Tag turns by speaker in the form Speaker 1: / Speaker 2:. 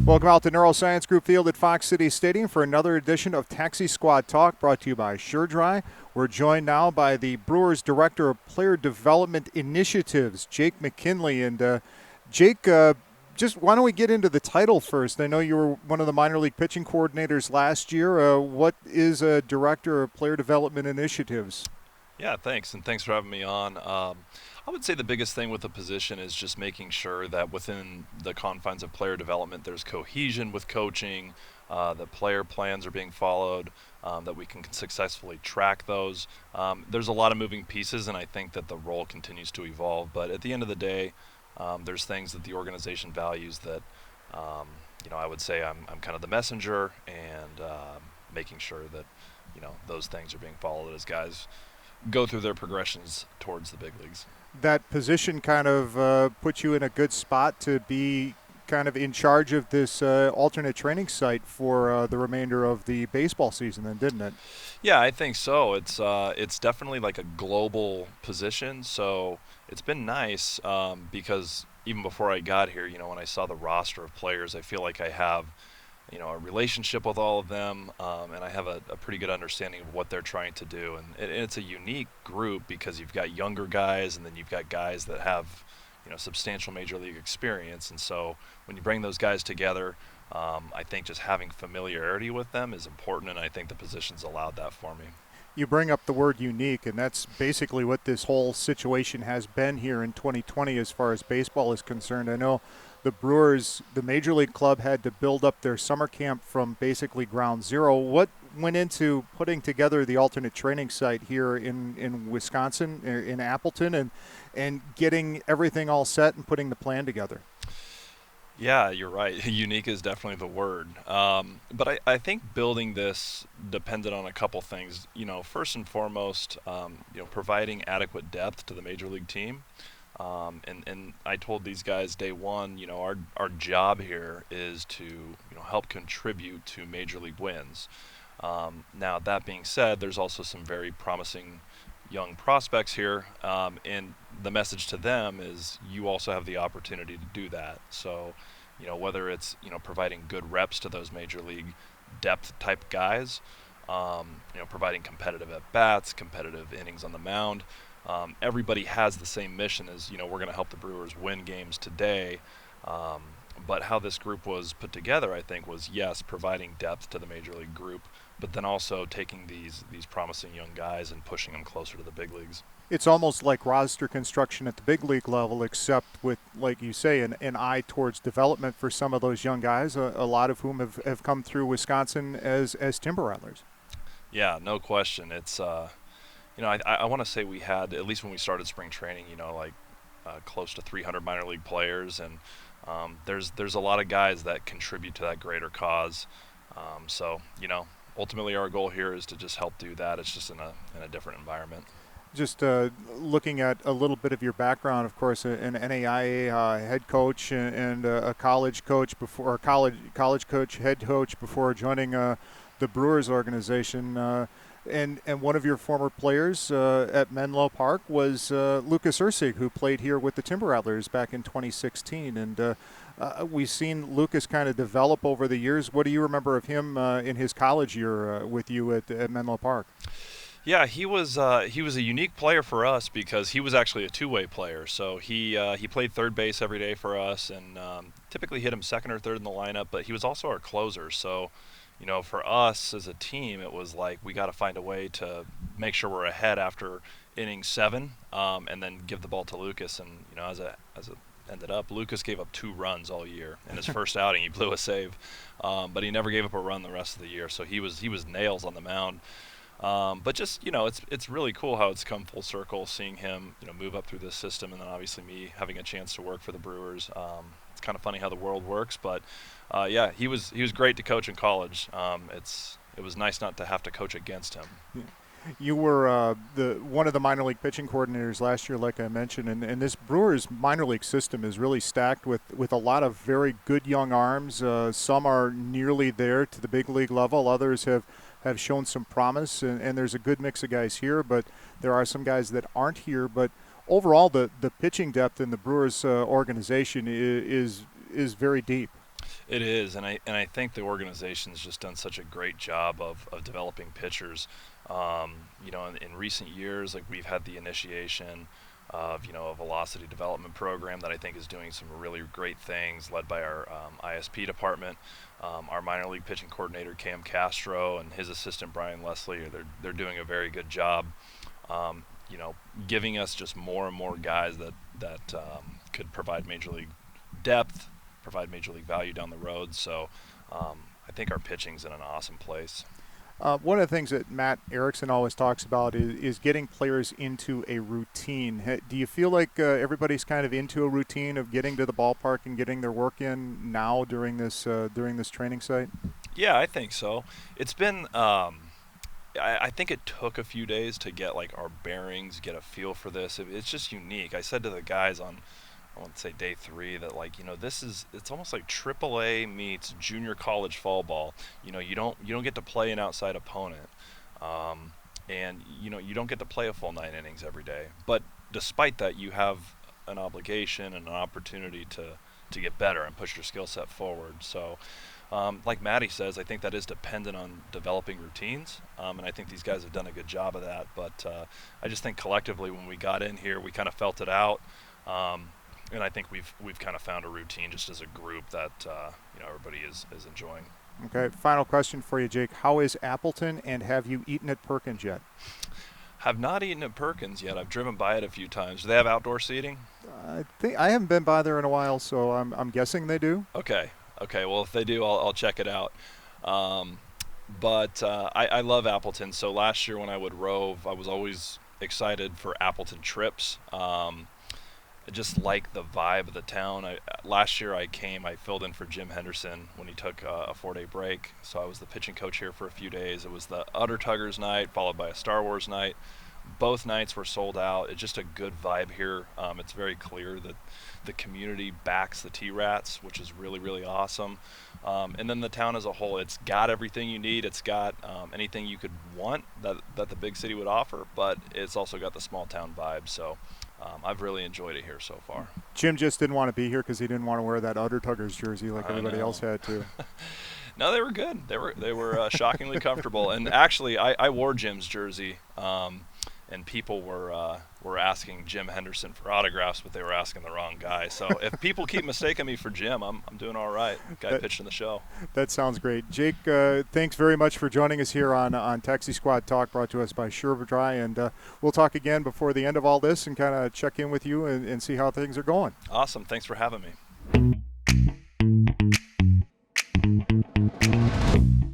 Speaker 1: Welcome out to Neuroscience Group Field at Fox City Stadium for another edition of Taxi Squad Talk, brought to you by SureDry. We're joined now by the Brewers Director of Player Development Initiatives, Jake McKinley. And Jake, just why don't we get into the title first? I know you were one of the minor league pitching coordinators last year. What is a Director of Player Development Initiatives?
Speaker 2: Yeah, thanks, and thanks for having me on. I would say the biggest thing with the position is just making sure that within the confines of player development, there's cohesion with coaching, that player plans are being followed, that we can successfully track those. There's a lot of moving pieces, and I think that the role continues to evolve. But at the end of the day, there's things that the organization values that, I would say I'm kind of the messenger and making sure that, those things are being followed as guys go through their progressions towards the big leagues.
Speaker 1: That position kind of puts you in a good spot to be kind of in charge of this alternate training site for the remainder of the baseball season then, didn't it?
Speaker 2: Yeah, I think so. It's definitely like a global position, so it's been nice because even before I got here, when I saw the roster of players, I feel like I have a relationship with all of them, and I have a pretty good understanding of what they're trying to do. And it's a unique group because you've got younger guys, and then you've got guys that have, substantial major league experience. And so when you bring those guys together, I think just having familiarity with them is important, and I think the position's allowed that for me.
Speaker 1: You bring up the word unique, and that's basically what this whole situation has been here in 2020 as far as baseball is concerned. I know the Brewers, the Major League Club, had to build up their summer camp from basically ground zero. What went into putting together the alternate training site here in Wisconsin, in Appleton, and getting everything all set and putting the plan together?
Speaker 2: Yeah, you're right. Unique is definitely the word. But I think building this depended on a couple things. First and foremost, providing adequate depth to the major league team. And I told these guys day one, our job here is to, help contribute to major league wins. Now, that being said, there's also some very promising young prospects here, and the message to them is you also have the opportunity to do that. So, whether it's, providing good reps to those major league depth type guys, providing competitive at-bats, competitive innings on the mound. Everybody has the same mission as, we're going to help the Brewers win games today. But how this group was put together, I think, was, yes, providing depth to the major league group, but then also taking these promising young guys and pushing them closer to the big leagues.
Speaker 1: It's almost like roster construction at the big league level, except with, like you say, an eye towards development for some of those young guys, a lot of whom have come through Wisconsin as Timber Rattlers.
Speaker 2: Yeah, no question. It's, I want to say we had, at least when we started spring training, close to 300 minor league players, and there's a lot of guys that contribute to that greater cause. So, ultimately our goal here is to just help do that. It's just in a different environment.
Speaker 1: Just looking at a little bit of your background, of course, an NAIA head coach and a college coach before, or college coach, head coach before joining the Brewers organization. And one of your former players at Menlo Park was Lucas Ursig, who played here with the Timber Rattlers back in 2016. And we've seen Lucas kind of develop over the years. What do you remember of him in his college year with you at Menlo Park?
Speaker 2: Yeah, he was a unique player for us because he was actually a two-way player. So he played third base every day for us, and typically hit him second or third in the lineup. But he was also our closer. So, for us as a team, it was like we got to find a way to make sure we're ahead after inning 7, and then give the ball to Lucas. And as it ended up, Lucas gave up 2 runs all year. In his first outing, he blew a save, but he never gave up a run the rest of the year. So he was nails on the mound. But just, it's really cool how it's come full circle, seeing him, move up through this system, and then obviously me having a chance to work for the Brewers. It's kind of funny how the world works, but yeah, he was great to coach in college. It was nice not to have to coach against him.
Speaker 1: Yeah. You were one of the minor league pitching coordinators last year, like I mentioned, and this Brewers minor league system is really stacked with a lot of very good young arms. Some are nearly there to the big league level. Others have shown some promise, and there's a good mix of guys here, but there are some guys that aren't here. But overall, the pitching depth in the Brewers organization is very deep.
Speaker 2: It is, and I think the organization's just done such a great job of developing pitchers. In recent years, like we've had the initiation of a velocity development program that I think is doing some really great things, led by our ISP department. Our minor league pitching coordinator Cam Castro and his assistant Brian Leslie, they're doing a very good job. Um, Giving us just more and more guys that could provide major league depth, provide major league value down the road. So I think our pitching's in an awesome place.
Speaker 1: One of the things that Matt Erickson always talks about is getting players into a routine. Do you feel like everybody's kind of into a routine of getting to the ballpark and getting their work in now during this training site?
Speaker 2: Yeah, I think so. It's been. I think it took a few days to get like our bearings, get a feel for this. It's just unique. I said to the guys on, I want to say day 3, that it's almost like AAA meets junior college fall ball. You don't get to play an outside opponent, and you don't get to play a full 9 innings every day. But despite that, you have an obligation and an opportunity to get better and push your skill set forward. So. Like Maddie says, I think that is dependent on developing routines, and I think these guys have done a good job of that. But I just think collectively, when we got in here, we kind of felt it out, and I think we've kind of found a routine just as a group that everybody is enjoying.
Speaker 1: Okay, final question for you, Jake. How is Appleton, and have you eaten at Perkins yet?
Speaker 2: Have not eaten at Perkins yet. I've driven by it a few times. Do they have outdoor seating?
Speaker 1: I think I haven't been by there in a while, so I'm guessing they do.
Speaker 2: Okay. Well, if they do, I'll check it out. But I love Appleton. So last year when I would rove, I was always excited for Appleton trips. I just like the vibe of the town. Last year I filled in for Jim Henderson when he took a 4-day break. So I was the pitching coach here for a few days. It was the Utter Tuggers night, followed by a Star Wars night. Both nights were sold out. It's just a good vibe here. It's very clear that the community backs the T-Rats, which is really, really awesome. And then the town as a whole, it's got everything you need. It's got anything you could want that the big city would offer, but it's also got the small town vibe. So I've really enjoyed it here so far.
Speaker 1: Jim just didn't want to be here because he didn't want to wear that Utter Tuggers jersey like everybody else had to.
Speaker 2: No, they were good. They were shockingly comfortable. And actually, I wore Jim's jersey. And people were asking Jim Henderson for autographs, but they were asking the wrong guy. So if people keep mistaking me for Jim, I'm doing all right. Guy pitched in the show.
Speaker 1: That sounds great. Jake, thanks very much for joining us here on Taxi Squad Talk, brought to us by Sherwood-Dry. And we'll talk again before the end of all this and kind of check in with you and see how things are going.
Speaker 2: Awesome. Thanks for having me.